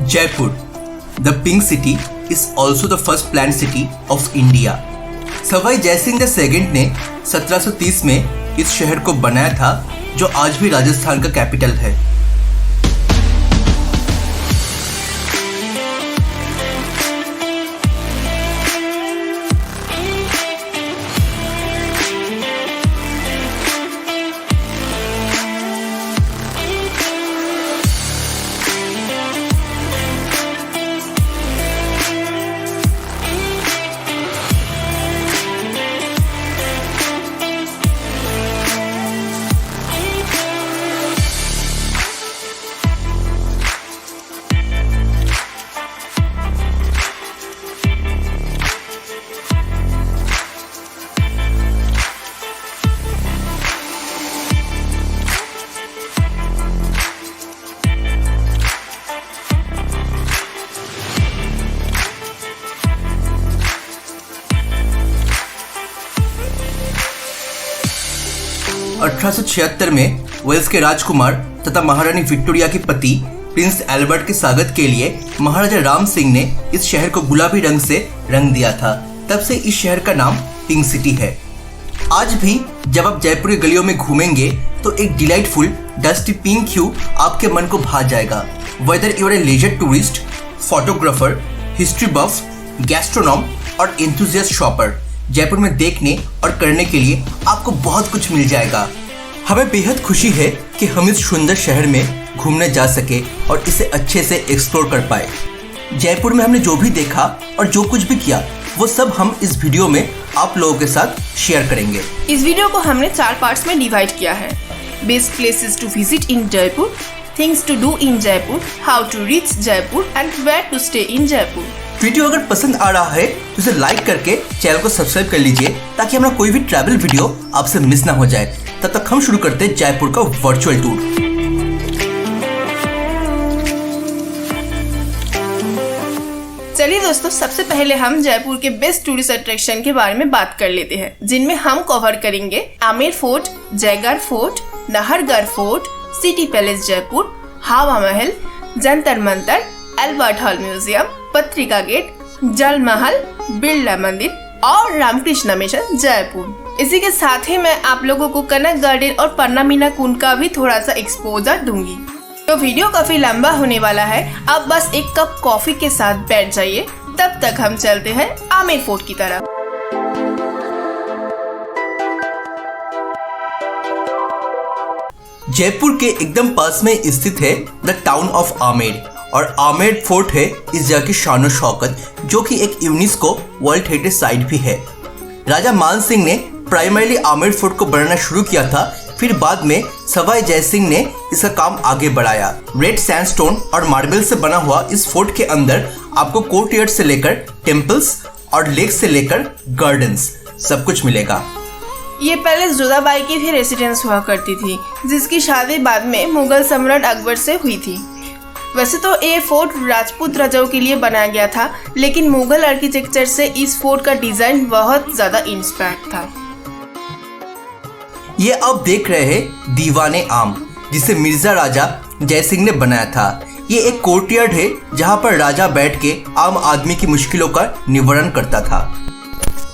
Jaipur, the Pink City, is also the first planned city of India. Sawai Jaisingh II ने 1730 में इस शहर को बनाया था, जो आज भी राजस्थान का कैपिटल है। 1876 में वेल्स के राजकुमार तथा महारानी विक्टोरिया के पति प्रिंस एल्बर्ट के स्वागत के लिए महाराजा राम सिंह ने इस शहर को गुलाबी रंग से रंग दिया था। तब से इस शहर का नाम पिंक सिटी है। आज भी जब आप जयपुर की गलियों में घूमेंगे तो एक डिलाइटफुल डस्टी पिंक ह्यू आपके मन को भा जाएगा। Whether you are a leisure tourist, photographer, history buff, gastronome और एंथुसियास्ट शॉपर, जयपुर में देखने और करने के लिए आपको बहुत कुछ मिल जाएगा। हमें बेहद खुशी है कि हम इस सुंदर शहर में घूमने जा सके और इसे अच्छे से एक्सप्लोर कर पाए। जयपुर में हमने जो भी देखा और जो कुछ भी किया वो सब हम इस वीडियो में आप लोगों के साथ शेयर करेंगे। इस वीडियो को हमने 4 पार्ट्स में डिवाइड किया है। Best places to visit in Jaipur, things to do in Jaipur, how to reach Jaipur and where to stay in Jaipur. Video अगर पसंद आ रहा है तो इसे लाइक करके चैनल को सब्सक्राइब कर लीजिए ताकि हमारा कोई भी ट्रैवल वीडियो आपसे मिस ना हो जाए। तब तक हम शुरू करते हैं जयपुर का वर्चुअल टूर। चलिए दोस्तों, सबसे पहले हम जयपुर के बेस्ट टूरिस्ट अट्रैक्शन के बारे में बात कर लेते हैं, जिनमें हम कवर करेंगे Amer fort, Jaigarh fort, Nahargarh fort, city palace Jaipur, हवा महल, Jantar Mantar, Albert hall museum, पत्रिका गेट, जल महल, बिरला मंदिर और रामकृष्ण मिशन जयपुर। इसी के साथ ही मैं आप लोगों को कनक गार्डन और पन्ना मीना कुंड का भी थोड़ा सा एक्सपोजर दूंगी। तो वीडियो काफी लंबा होने वाला है, अब बस एक कप कॉफी के साथ बैठ जाइए। तब तक हम चलते हैं आमेर फोर्ट की तरफ। जयपुर के एकदम पास में स्थित है द टाउन ऑफ आमेर और आमेर फोर्ट है इस जगह की शान शौकत, जो कि एक यूनेस्को वर्ल्ड हेरिटेज साइट भी है। राजा मान सिंह ने प्राइमरीली आमेर फोर्ट को बनाना शुरू किया था, फिर बाद में सवाई जयसिंह ने इसका काम आगे बढ़ाया। रेड सैंडस्टोन और मार्बल से बना हुआ इस फोर्ट के अंदर आपको कोर्टयार्ड से लेकर टेम्पल्स और लेक से लेकर गार्डन्स सब कुछ मिलेगा। ये पैलेस जोधाबाई की भी रेसिडेंस हुआ करती थी, जिसकी शादी बाद में मुगल सम्राट अकबर से हुई थी। वैसे तो ये फोर्ट राजपूत राजाओं के लिए बनाया गया था, लेकिन मुगल आर्किटेक्चर से इस फोर्ट का डिजाइन बहुत ज्यादा इंस्पायर्ड था। ये आप देख रहे हैं दीवाने आम, जिसे मिर्जा राजा जयसिंह ने बनाया था। ये एक कोर्टयार्ड है जहाँ पर राजा बैठ के आम आदमी की मुश्किलों का निवारण करता था।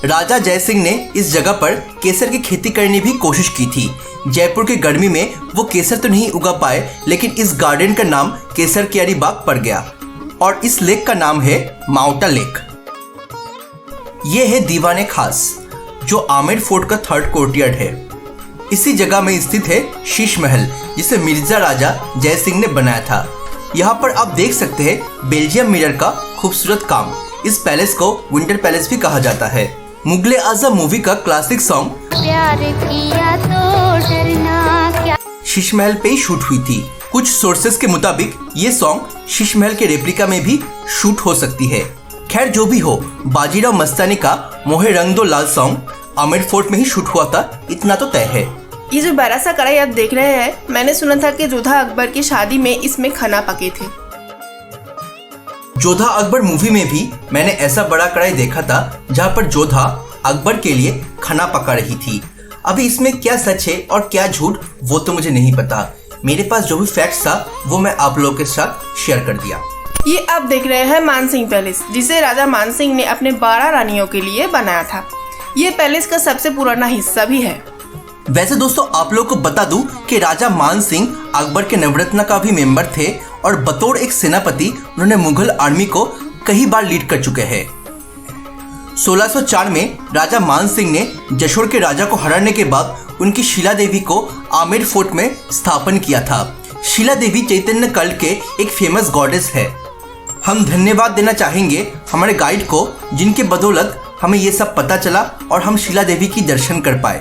राजा जयसिंह ने इस जगह पर केसर की खेती करने की कोशिश की थी। जयपुर की गर्मी में वो केसर तो नहीं उगा पाए, लेकिन इस गार्डन का नाम केसर कियारी बाग पड़ गया और इस लेक का नाम है माउंटा लेक। ये है दीवाने खास, जो आमेर फोर्ट का 3rd कोर्टयार्ड है। इसी जगह में स्थित है शीश महल, जिसे मिर्जा राजा जयसिंह ने बनाया था। यहाँ पर आप देख सकते हैं बेल्जियम मिरर का खूबसूरत काम। इस पैलेस को विंटर पैलेस भी कहा जाता है। मुगले आजम मूवी का क्लासिक सॉन्ग प्यार किया तो डरना क्या शीश महल पे ही शूट हुई थी। कुछ सोर्सेस के मुताबिक ये सॉन्ग शीश महल के रेप्लिका में भी शूट हो सकती है। खैर जो भी हो, बाजीराव मस्तानी का मोहे रंग दो लाल सॉन्ग आमेर फोर्ट में ही शूट हुआ था, इतना तो तय है। ये जो बड़ा सा कढ़ाई आप देख रहे हैं, मैंने सुना था कि जोधा अकबर की शादी में इसमें खाना पके थे। जोधा अकबर मूवी में भी मैंने ऐसा बड़ा कढ़ाई देखा था, जहाँ पर जोधा अकबर के लिए खाना पका रही थी। अभी इसमें क्या सच है और क्या झूठ वो तो मुझे नहीं पता। मेरे पास जो भी फैक्ट्स था वो मैं आप लोगों के साथ शेयर कर दिया। ये आप देख रहे हैं मानसिंह पैलेस, जिसे राजा मानसिंह ने अपने 12 रानियों के लिए बनाया था। ये पैलेस का सबसे पुराना हिस्सा भी है। वैसे दोस्तों आप लोग को बता दूं कि राजा मानसिंह अकबर के नवरत्न का भी मेंबर थे और बतौर एक सेनापति उन्होंने मुगल आर्मी को कई बार लीड कर चुके हैं। 1604 में राजा मानसिंह ने जशोर के राजा को हराने के बाद उनकी शीला देवी को आमेर फोर्ट में स्थापन किया था। शीला देवी चैतन्य कल्ट के एक फेमस गॉडेस है। हम धन्यवाद देना चाहेंगे हमारे गाइड को, जिनके बदौलत हमें ये सब पता चला और हम शीला देवी की दर्शन कर पाए।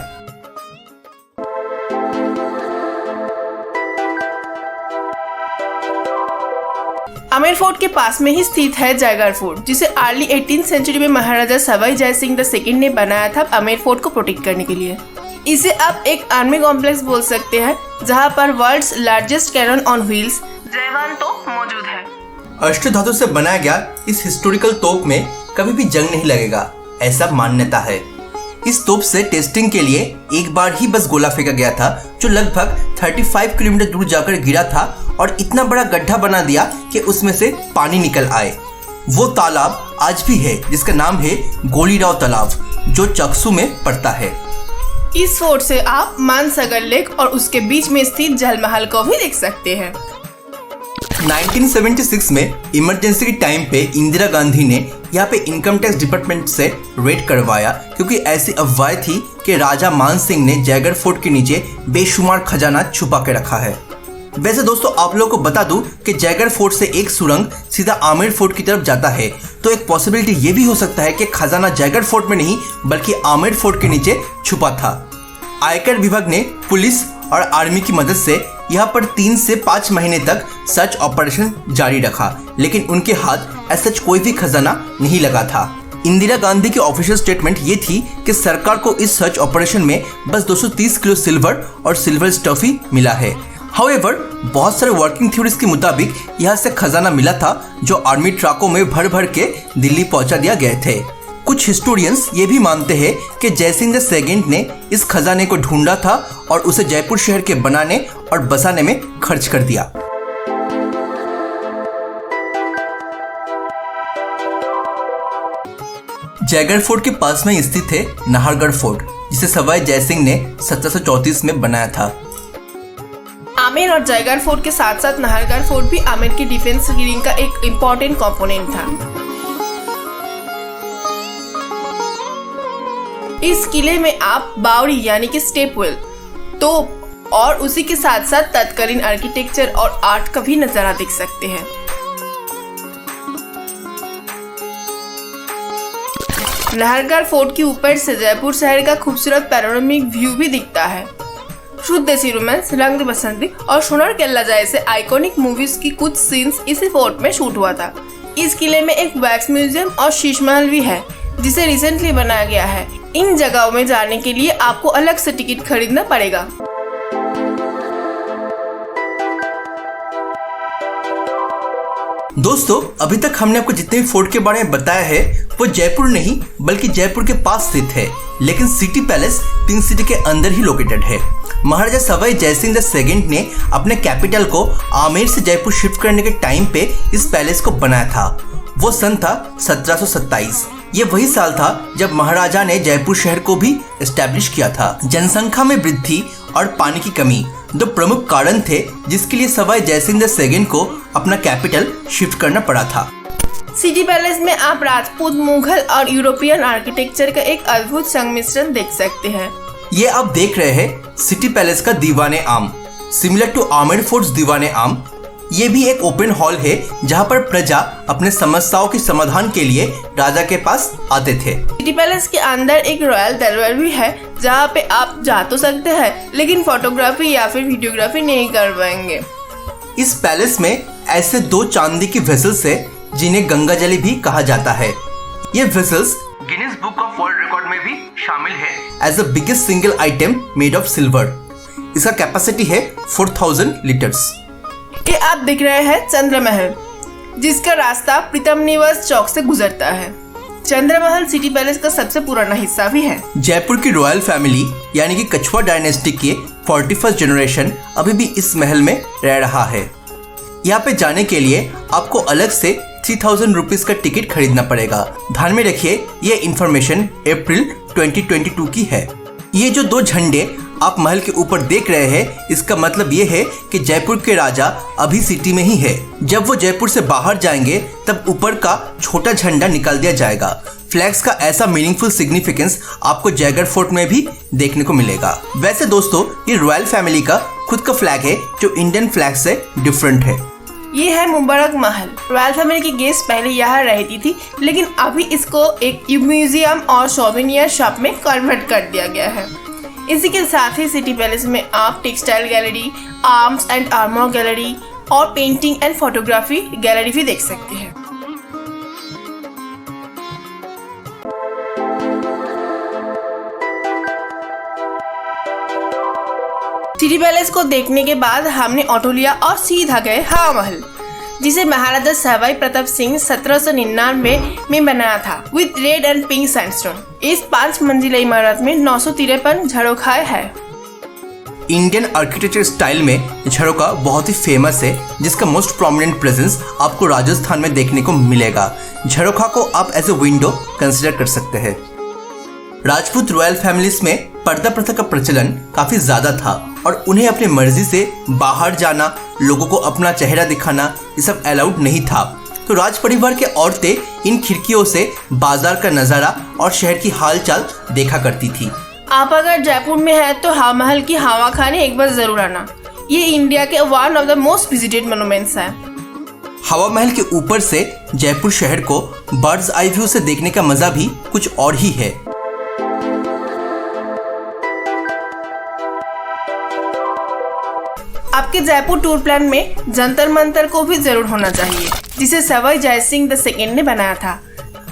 आमेर फोर्ट के पास में ही स्थित है जयगढ़ फोर्ट, जिसे अर्ली 18th सेंचुरी में महाराजा सवाई जय सिंह द सेकंड ने बनाया था आमेर फोर्ट को प्रोटेक्ट करने के लिए। इसे आप एक आर्मी कॉम्प्लेक्स बोल सकते हैं, जहां पर world's largest cannon on wheels Jaivana तोप मौजूद है। अष्टधातु से बनाया गया इस हिस्टोरिकल तोप में कभी भी जंग नहीं लगेगा, ऐसा मान्यता है। इस तोप से टेस्टिंग के लिए एक बार ही बस गोला फेंका गया था, जो लगभग 35 किलोमीटर दूर जाकर गिरा था और इतना बड़ा गड्ढा बना दिया कि उसमें से पानी निकल आए। वो तालाब आज भी है, जिसका नाम है गोलीराव तालाब, जो चक्सू में पड़ता है। इस फोर्ट से आप मानसागर लेक और उसके बीच में स्थित जल महल को भी देख सकते हैं। 1976 में इमरजेंसी के टाइम पे इंदिरा गांधी ने यहाँ पे इनकम टैक्स डिपार्टमेंट से रेड करवाया, क्योंकि ऐसी अफवाहें थी कि राजा मानसिंह ने जयगढ़ फोर्ट के नीचे बेशुमार खजाना छुपा के रखा है। वैसे दोस्तों आप लोगों को बता दूं कि जयगढ़ फोर्ट से एक सुरंग सीधा आमेर फोर्ट की तरफ जाता है, तो एक पॉसिबिलिटी ये भी हो सकता है कि खजाना जयगढ़ फोर्ट में नहीं बल्कि आमेर फोर्ट के नीचे छुपा था। आयकर विभाग ने पुलिस और आर्मी की मदद से यहाँ पर 3 से 5 महीने तक सर्च ऑपरेशन जारी रखा, लेकिन उनके हाथ ऐसा कोई भी खजाना नहीं लगा था। इंदिरा गांधी की ऑफिशियल स्टेटमेंट ये थी कि सरकार को इस सर्च ऑपरेशन में बस 230 किलो सिल्वर और सिल्वर स्टफ ही मिला है। हाउएवर बहुत सारे वर्किंग थ्योरीज के मुताबिक यहाँ से खजाना मिला था, जो आर्मी ट्रकों में भर भर के दिल्ली पहुंचा दिया गए थे। कुछ हिस्टोरियंस ये भी मानते हैं कि जयसिंह द सेकंड ने इस खजाने को ढूंढा था और उसे जयपुर शहर के बनाने और बसाने में खर्च कर दिया। जयगढ़ फोर्ट के पास में स्थित है नाहरगढ़ फोर्ट, जिसे सवाई जयसिंह ने 1734 में बनाया था। आमेर और जयगढ़ फोर्ट के साथ साथ नाहरगढ़ फोर्ट भी आमेर की डिफेंस रिंग का एक इम्पोर्टेंट कंपोनेंट था। इस किले में आप बावड़ी यानी कि स्टेप वेल, तोप और उसी के साथ साथ तत्कालीन आर्किटेक्चर और आर्ट का भी नजारा देख सकते हैं। नाहरगढ़ फोर्ट के ऊपर से जयपुर शहर का खूबसूरत पैनोरामिक व्यू भी दिखता है। शुद्ध देसी रोमांस, रंग दे बसंती और सोनार केल्ला जैसे आइकॉनिक मूवीज की कुछ सीन्स इसी फोर्ट में शूट हुआ था। इस किले में एक वैक्स म्यूजियम और शीश महल भी है, जिसे रिसेंटली बनाया गया है। इन जगहों में जाने के लिए आपको अलग से टिकट खरीदना पड़ेगा। दोस्तों अभी तक हमने आपको जितने भी फोर्ट के बारे में बताया है वो जयपुर नहीं बल्कि जयपुर के पास स्थित है, लेकिन सिटी पैलेस पिंक सिटी के अंदर ही लोकेटेड है। महाराजा सवाई जयसिंह द सेकंड ने अपने कैपिटल को आमेर से जयपुर शिफ्ट करने के टाइम पे इस पैलेस को बनाया था। वो सन था 1727। ये वही साल था जब महाराजा ने जयपुर शहर को भी एस्टैब्लिश किया था। जनसंख्या में वृद्धि और पानी की कमी दो प्रमुख कारण थे, जिसके लिए सवाई जयसिंह द सेकंड को अपना कैपिटल शिफ्ट करना पड़ा था। सिटी पैलेस में आप राजपूत, मुगल और यूरोपियन आर्किटेक्चर का एक अद्भुत संमिश्रण देख सकते हैं। ये आप देख रहे हैं सिटी पैलेस का दीवाने आम, सिमिलर टू आमेर फोर्ट्स दीवाने आम। ये भी एक ओपन हॉल है जहाँ पर प्रजा अपने समस्याओं के समाधान के लिए राजा के पास आते थे। सिटी पैलेस के अंदर एक रॉयल दरबार भी है, जहाँ पे आप जा तो सकते हैं लेकिन फोटोग्राफी या फिर वीडियोग्राफी नहीं कर पाएंगे। इस पैलेस में ऐसे 2 चांदी की वेसल्स है जिन्हें गंगा जली भी कहा जाता है। ये vessels Guinness book of world record में भी शामिल है as the biggest single item made of silver. इसका कैपेसिटी है 4000 लीटर्स। ये आप देख रहे हैं चंद्र महल, जिसका रास्ता प्रीतम निवास चौक से गुजरता है। चंद्र महल सिटी पैलेस का सबसे पुराना हिस्सा भी है। जयपुर की रॉयल फैमिली यानी कि कछुआ डायनेस्टी के 41st जनरेशन अभी भी इस महल में रह रहा है। यहाँ पे जाने के लिए आपको अलग से 3000 रुपीज का टिकट खरीदना पड़ेगा। ध्यान में रखिए, ये इन्फॉर्मेशन अप्रैल 2022 की है। ये जो 2 झंडे आप महल के ऊपर देख रहे हैं, इसका मतलब ये है कि जयपुर के राजा अभी सिटी में ही है। जब वो जयपुर से बाहर जाएंगे तब ऊपर का छोटा झंडा निकाल दिया जाएगा। फ्लैग्स का ऐसा मीनिंगफुल सिग्निफिकेंस आपको जयगढ़ फोर्ट में भी देखने को मिलेगा। वैसे दोस्तों, ये रॉयल फैमिली का खुद का फ्लैग है जो इंडियन फ्लैग से डिफरेंट है। ये है मुबारक महल। रॉयल फैमिली की गेस्ट पहले यहाँ रहती थी, लेकिन अभी इसको एक म्यूजियम और सोवेनियर शॉप में कन्वर्ट कर दिया गया है। इसी के साथ ही सिटी पैलेस में आप textile gallery, arms and armour gallery और पेंटिंग एंड फोटोग्राफी गैलरी भी देख सकते हैं। सिटी पैलेस को देखने के बाद हमने ऑटो लिया और सीधा गए हवा महल, जिसे महाराजा सवाई प्रताप सिंह 1799 में बनाया था with red and pink sandstone. इस 5 मंजिला इमारत में 953 झरोखाएं है। इंडियन आर्किटेक्चर स्टाइल में झरोखा बहुत ही फेमस है, जिसका मोस्ट प्रोमिनेंट प्रेजेंस आपको राजस्थान में देखने को मिलेगा। झरोखा को आप एज ए विंडो कंसिडर कर सकते हैं। राजपूत रॉयल फैमिलीज में पर्दा प्रथा का प्रचलन काफी ज्यादा था और उन्हें अपनी मर्जी से बाहर जाना, लोगों को अपना चेहरा दिखाना, ये सब अलाउड नहीं था। तो राज परिवार के औरतें इन खिड़कियों से बाजार का नजारा और शहर की हालचाल देखा करती थी। आप अगर जयपुर में है तो हवा महल की हवा खाने एक बार जरूर आना। ये इंडिया के one of the most visited monuments है। हवा महल के ऊपर से जयपुर शहर को बर्ड्स आई व्यू से देखने का मजा भी कुछ और ही है। आपके जयपुर टूर प्लान में जंतर मंतर को भी जरूर होना चाहिए, जिसे सवाई जयसिंह द सेकेंड ने बनाया था।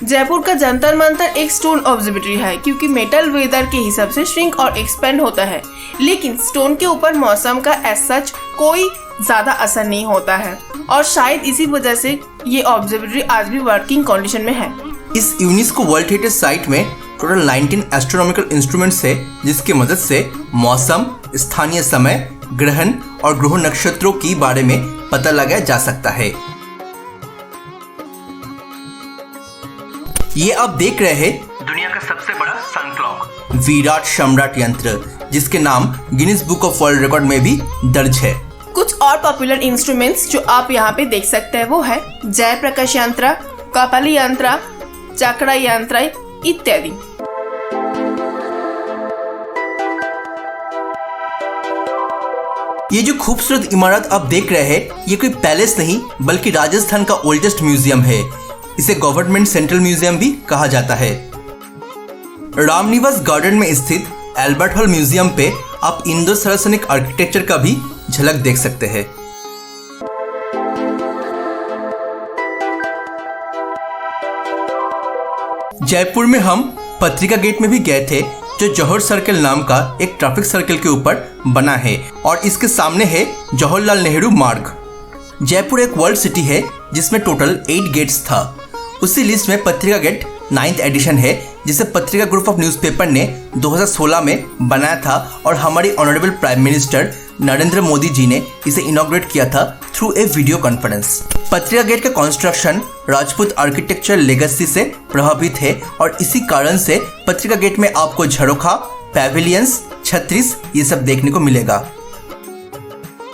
जयपुर का जंतर मंतर एक स्टोन ऑब्जर्वेटरी है, क्योंकि मेटल वेदर के हिसाब से श्रिंक और एक्सपेंड होता है, लेकिन स्टोन के ऊपर मौसम का एज सच कोई ज्यादा असर नहीं होता है और शायद इसी वजह से ये ऑब्जर्वेटरी आज भी वर्किंग कंडीशन में है। इस यूनेस्को वर्ल्ड हेरिटेज साइट में टोटल 19 एस्ट्रोनॉमिकल इंस्ट्रूमेंट्स है, जिसकी मदद से मौसम, स्थानीय समय, ग्रहण और ग्रह नक्षत्रों के बारे में पता लगाया जा सकता है। ये आप देख रहे हैं दुनिया का सबसे बड़ा सन क्लॉक, विराट सम्राट यंत्र, जिसके नाम Guinness book of world record में भी दर्ज है। कुछ और पॉपुलर इंस्ट्रूमेंट्स जो आप यहाँ पे देख सकते हैं वो है जय प्रकाश यंत्र, कपाली यंत्र, चक्र यंत्र इत्यादि। ये जो खूबसूरत इमारत आप देख रहे हैं, ये कोई पैलेस नहीं बल्कि राजस्थान का ओल्डेस्ट म्यूजियम है। इसे गवर्नमेंट सेंट्रल म्यूजियम भी कहा जाता है। रामनिवास गार्डन में स्थित एल्बर्ट हॉल म्यूजियम पे आप इंडो सरासनिक आर्किटेक्चर का भी झलक देख सकते हैं। जयपुर में हम पत्रिका गेट में भी गए थे, जो जौहर सर्कल नाम का एक ट्रैफिक सर्कल के ऊपर बना है और इसके सामने है जवाहरलाल नेहरू मार्ग। जयपुर एक वर्ल्ड सिटी है जिसमें टोटल 8 गेट्स था। उसी लिस्ट में पत्रिका गेट 9th एडिशन है, जिसे पत्रिका ग्रुप ऑफ न्यूज़पेपर ने 2016 में बनाया था और हमारी honourable prime minister Narendra Modi ji ने इसे इनॉग्रेट किया था through a video conference. Patrika gate का कंस्ट्रक्शन राजपूत आर्किटेक्चर लेगेसी से प्रभावित है और इसी कारण से पत्रिका गेट में आपको झरोखा, पैविलियंस, छत्तीस ये सब देखने को मिलेगा।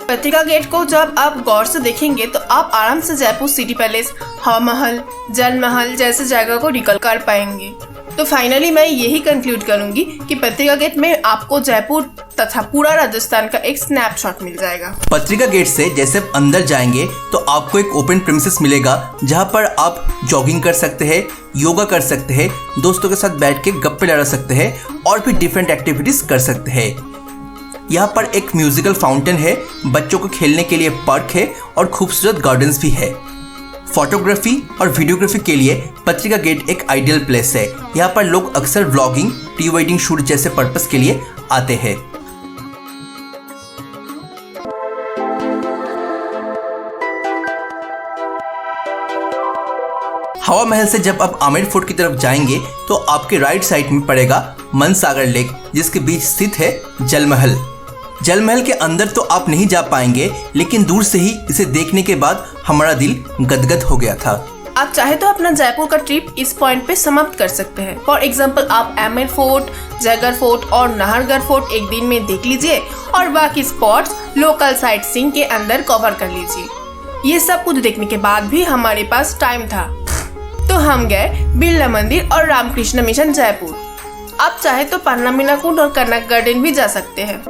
पत्रिका गेट को जब आप गौर से देखेंगे तो आप आराम से जयपुर सिटी पैलेस, हवा महल, जल महल जैसे जगह को रिकॉल कर पाएंगे। तो फाइनली मैं यही कंक्लूड करूंगी कि पत्रिका गेट में आपको जयपुर तथा पूरा राजस्थान का एक स्नैपशॉट मिल जाएगा। पत्रिका गेट से जैसे आप अंदर जाएंगे तो आपको एक ओपन प्रीमिसेस मिलेगा, जहां पर आप जॉगिंग कर सकते हैं, योगा कर सकते हैं, दोस्तों के साथ बैठ के गप्पे लड़ा सकते हैं और भी डिफरेंट एक्टिविटीज कर सकते हैं। यहाँ पर एक म्यूजिकल फाउंटेन है, बच्चों को खेलने के लिए पार्क है और खूबसूरत गार्डन्स भी है। फोटोग्राफी और वीडियोग्राफी के लिए पत्रिका गेट एक आइडियल प्लेस है। यहाँ पर लोग अक्सर व्लॉगिंग, प्री वेडिंग शूट जैसे पर्पस के लिए आते हैं। हवा महल से जब आप आमेर फोर्ट की तरफ जाएंगे तो आपके राइट साइड में पड़ेगा मनसागर लेक, जिसके बीच स्थित है जल महल। जल महल के अंदर तो आप नहीं जा पाएंगे, लेकिन दूर से ही इसे देखने के बाद हमारा दिल गदगद हो गया था। आप चाहे तो अपना जयपुर का ट्रिप इस पॉइंट पे समाप्त कर सकते हैं। फॉर एग्जाम्पल आप आमेर फोर्ट, जयगढ़ फोर्ट और नाहरगढ़ फोर्ट एक दिन में देख लीजिए और बाकी स्पॉट्स लोकल साइट सीइंग के अंदर कवर कर लीजिए। ये सब कुछ देखने के बाद भी हमारे पास टाइम था तो हम गए बिरला मंदिर और रामकृष्ण मिशन जयपुर। आप चाहे तो पन्नामीना कुंड और कनक गार्डन भी जा सकते हैं।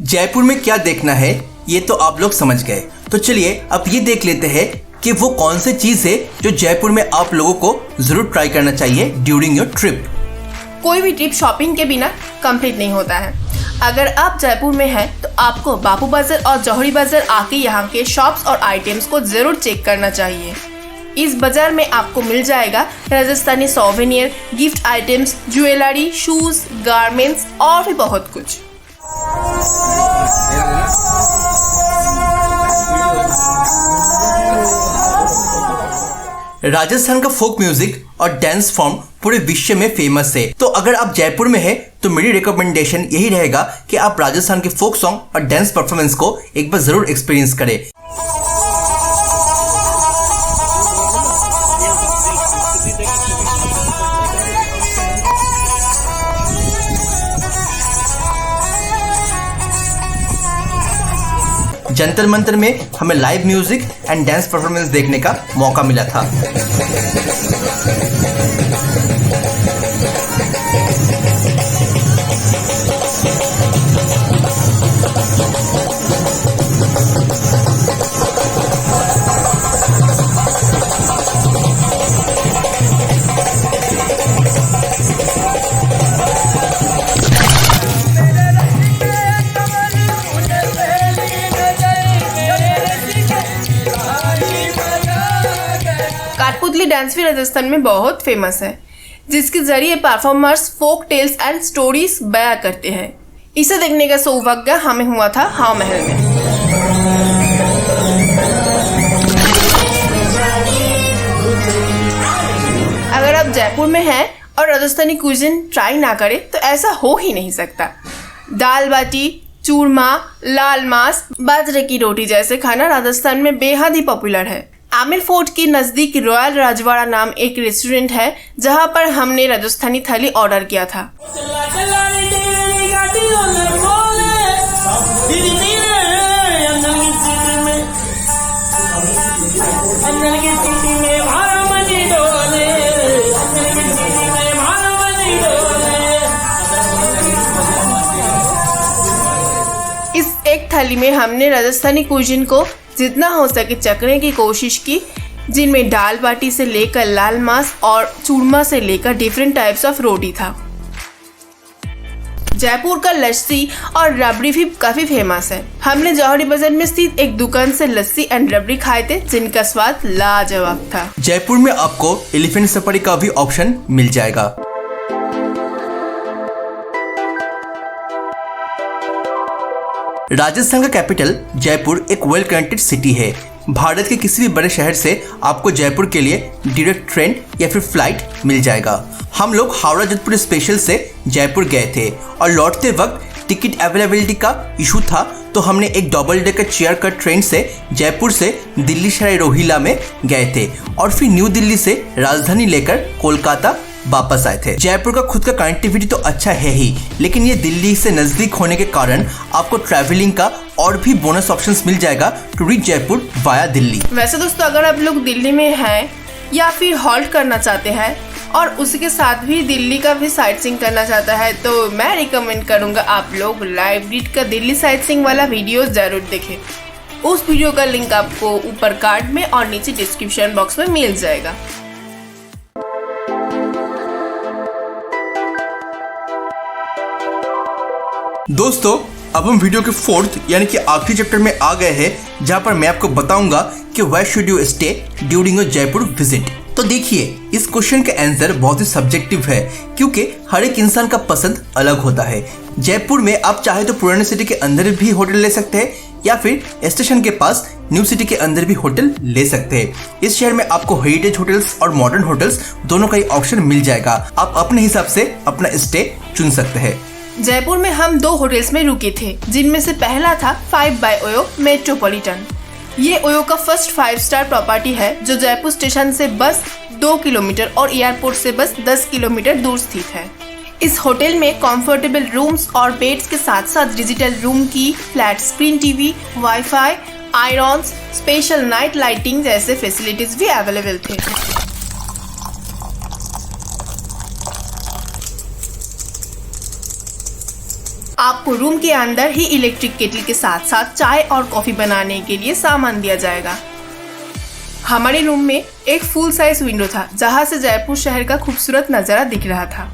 जयपुर में क्या देखना है ये तो आप लोग समझ गए, तो चलिए अब ये देख लेते हैं कि वो कौन सी चीज है जो जयपुर में आप लोगों को जरूर ट्राई करना चाहिए ड्यूरिंग योर ट्रिप। कोई भी ट्रिप शॉपिंग के बिना कंप्लीट नहीं होता है। अगर आप जयपुर में हैं तो आपको बापू बाजार और जौहरी बाजार आके यहाँ के शॉप्स और आइटम्स को जरूर चेक करना चाहिए। इस बाजार में आपको मिल जाएगा Rajasthani souvenir, gift items, jewellery, shoes, garments और भी बहुत कुछ। राजस्थान का फोक म्यूजिक और डांस फॉर्म पूरे विश्व में फेमस है, तो अगर आप जयपुर में हैं तो मेरी रिकमेंडेशन यही रहेगा कि आप राजस्थान के फोक सॉन्ग और डांस परफॉर्मेंस को एक बार जरूर एक्सपीरियंस करें। जंतर मंतर में हमें live music and dance performance देखने का मौका मिला था। कठपुतली डांस भी राजस्थान में बहुत फेमस है, जिसके जरिए performers folk tales and stories बयां करते हैं। इसे देखने का सौभाग्य हमें हुआ था हाव महल में। अगर आप जयपुर में हैं और राजस्थानी कुजिन ट्राई ना करें तो ऐसा हो ही नहीं सकता। दाल बाटी, चूरमा, लाल मांस, बाजरे की रोटी जैसे खाना राजस्थान में बेहद ही पॉपुलर है। आमेर फोर्ट के नजदीक रॉयल राजवाड़ा नाम एक रेस्टोरेंट है जहां पर हमने राजस्थानी थाली ऑर्डर किया था। इस एक थाली में हमने राजस्थानी कुजिन को जितना हो सके चखने की कोशिश की, जिनमें दाल बाटी से लेकर लाल मांस और चूरमा से लेकर डिफरेंट टाइप्स ऑफ रोटी था। जयपुर का लस्सी और रबड़ी भी काफी फेमस है। हमने जौहरी बाजार में स्थित एक दुकान से लस्सी एंड रबड़ी खाए थे, जिनका स्वाद लाजवाब था। जयपुर में आपको एलिफेंट सफारी का भी ऑप्शन मिल जाएगा। राजस्थान का कैपिटल जयपुर एक वेल कनेक्टेड सिटी है। भारत के किसी भी बड़े शहर से आपको जयपुर के लिए डायरेक्ट ट्रेन या फिर फ्लाइट मिल जाएगा। हम लोग हावड़ा जोधपुर स्पेशल से जयपुर गए थे और लौटते वक्त टिकट अवेलेबिलिटी का इशू था, तो हमने एक double decker chair car train से जयपुर से दिल्ली सराय रोहिला में गए थे और फिर न्यू दिल्ली से राजधानी लेकर कोलकाता वापस आए थे। जयपुर का खुद का कनेक्टिविटी तो अच्छा है ही, लेकिन ये दिल्ली से नजदीक होने के कारण आपको ट्रैवलिंग का और भी बोनस ऑप्शंस मिल जाएगा to reach Jaipur via Delhi. वैसे दोस्तों, अगर आप लोग दिल्ली में हैं या फिर हॉल्ट करना चाहते हैं और उसके साथ भी दिल्ली का भी साइट सीइंग करना चाहता है, तो मैं रिकमेंड करूंगा आप लोग लाइव रीड का दिल्ली साइट सीइंग वाला वीडियो जरूर देखें। उस वीडियो का लिंक आपको ऊपर कार्ड में और नीचे डिस्क्रिप्शन बॉक्स में मिल जाएगा। दोस्तों, अब हम वीडियो के फोर्थ यानी कि आखिरी चैप्टर में आ गए हैं, जहां पर मैं आपको बताऊंगा कि where should you stay during your Jaipur visit. तो देखिए, इस क्वेश्चन का आंसर बहुत ही सब्जेक्टिव है, क्योंकि हर एक इंसान का पसंद अलग होता है। जयपुर में आप चाहे तो पुराने सिटी के अंदर भी होटल ले सकते हैं, या फिर स्टेशन के पास न्यू सिटी के अंदर भी होटल ले सकते हैं। इस शहर में आपको हेरिटेज होटल्स और मॉडर्न होटल्स दोनों का ही ऑप्शन मिल जाएगा। आप अपने हिसाब से अपना स्टे चुन सकते हैं। जयपुर में हम 2 होटल्स में रुके थे, जिनमें से पहला था 5 by OYO मेट्रोपॉलिटन। ये ओयो का फर्स्ट 5 स्टार प्रॉपर्टी है, जो जयपुर स्टेशन से बस 2 किलोमीटर और एयरपोर्ट से बस 10 किलोमीटर दूर स्थित है। इस होटल में कंफर्टेबल रूम्स और बेड्स के साथ साथ डिजिटल रूम की, flat screen TV, wifi, irons, special night lighting जैसे फैसिलिटीज भी अवेलेबल थे। आपको रूम के अंदर ही इलेक्ट्रिक केटल के साथ साथ चाय और कॉफी बनाने के लिए सामान दिया जाएगा। हमारे रूम में एक फुल साइज विंडो था, जहां से जयपुर शहर का खूबसूरत नजारा दिख रहा था।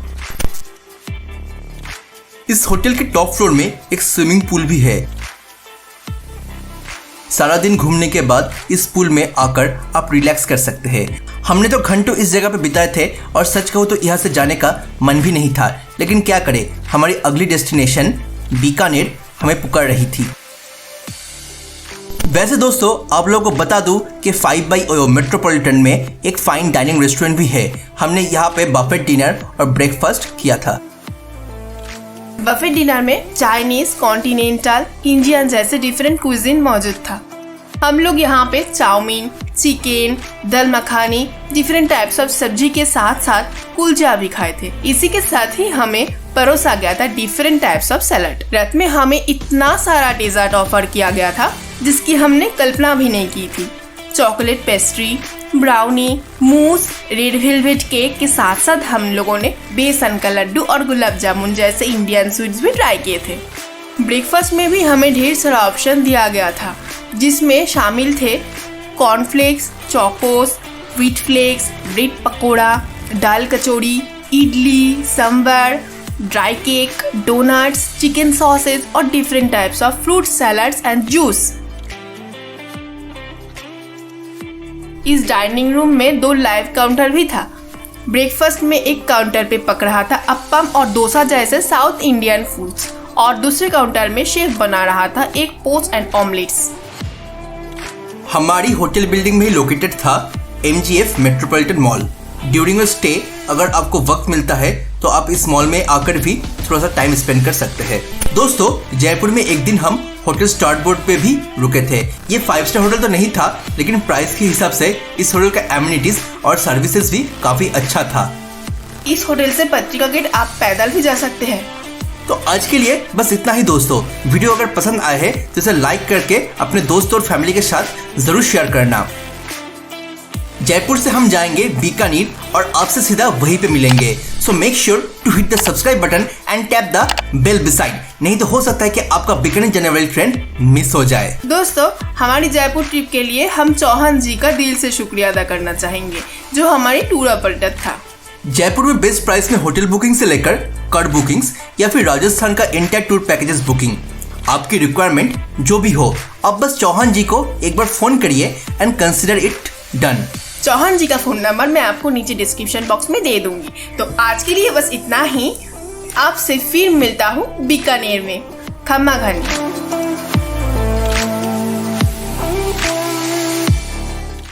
इस होटल के टॉप फ्लोर में एक स्विमिंग पूल भी है। सारा दिन घूमने के बाद इस पूल में आकर आप रिलैक्स कर सकते हैं। हमने तो घंटों इस जगह पे बिताए थे और सच कहूँ तो यहाँ से जाने का मन भी नहीं था, लेकिन क्या करें, हमारी अगली डेस्टिनेशन बीकानेर हमें पुकार रही थी। वैसे दोस्तों, आप लोगों को बता दूं कि 5 by OYO मेट्रोपॉलिटन में एक फाइन डाइनिंग रेस्टोरेंट भी है। हमने यहाँ पे बफेट डिनर और ब्रेकफास्ट किया था। बफेट डिनर में चाइनीज, कॉन्टिनेंटल, इंडियन जैसे डिफरेंट कुजिन मौजूद था। हम लोग यहाँ पे chow mein, chicken, dal makhani, different types of सब्जी के साथ साथ कुलचा भी खाए थे। इसी के साथ ही हमें परोसा गया था डिफरेंट टाइप्स ऑफ सैलड। रात में हमें इतना सारा डेजर्ट ऑफर किया गया था जिसकी हमने कल्पना भी नहीं की थी। चॉकलेट पेस्ट्री, ब्राउनी, मूस, रेड वेलवेट केक के साथ साथ हम लोगों ने बेसन का लड्डू और गुलाब जामुन जैसे इंडियन स्वीट्स भी ट्राई किए थे। ब्रेकफास्ट में भी हमें ढेर सारा ऑप्शन दिया गया था, जिसमें शामिल थे cornflakes, Chocos, wheat flakes, bread pakora, dal kachori, idli, sambar, dry cake, donuts, chicken sausage और different types of fruit salads and juice. इस डाइनिंग रूम में 2 लाइव काउंटर भी था। ब्रेकफास्ट में एक काउंटर पे पक रहा था अप्पम और डोसा जैसे साउथ इंडियन फूड्स, और दूसरे काउंटर में शेफ बना रहा था एक पोस्ट एंड ऑमलेट्स। हमारी होटल बिल्डिंग में ही लोकेटेड था MGF metropolitan mall. During a stay अगर आपको वक्त मिलता है तो आप इस मॉल में आकर भी थोड़ा सा टाइम स्पेंड कर सकते हैं। दोस्तों, जयपुर में एक दिन हम होटल स्टार्ट बोर्ड पे भी रुके थे। ये 5 स्टार होटल तो नहीं था, लेकिन प्राइस के हिसाब से इस होटल का एमिनिटीज और सर्विसेज भी काफी अच्छा था। इस होटल से पत्रिका गेट आप पैदल भी जा सकते हैं। तो आज के लिए बस इतना ही दोस्तों। वीडियो अगर पसंद आए है तो इसे लाइक करके अपने दोस्तों और फैमिली के साथ जरूर शेयर करना। जयपुर से हम जाएंगे बीकानेर और आपसे सीधा वहीं पे मिलेंगे। So make sure to hit the subscribe button and tap the bell beside, नहीं तो हो सकता है कि आपका बीकानेर जाने वाली ट्रेन मिस हो जाए। दोस्तों, हमारी जयपुर ट्रिप के लिए हम चौहान जी का दिल से शुक्रिया अदा करना चाहेंगे, जो हमारी टूर ऑपरेटर था। जयपुर में बेस्ट प्राइस में होटल बुकिंग से लेकर कार बुकिंग्स या फिर राजस्थान का इंटायर टूर पैकेजेस बुकिंग, आपकी रिक्वायरमेंट जो भी हो, अब बस चौहान जी को एक बार फोन करिए and consider it done. Chauhan ji का फोन नंबर मैं आपको नीचे डिस्क्रिप्शन बॉक्स में दे दूंगी। तो आज के लिए बस इतना ही। आपसे फिर मिलता हूँ बीकानेर में। खम्मा घनी।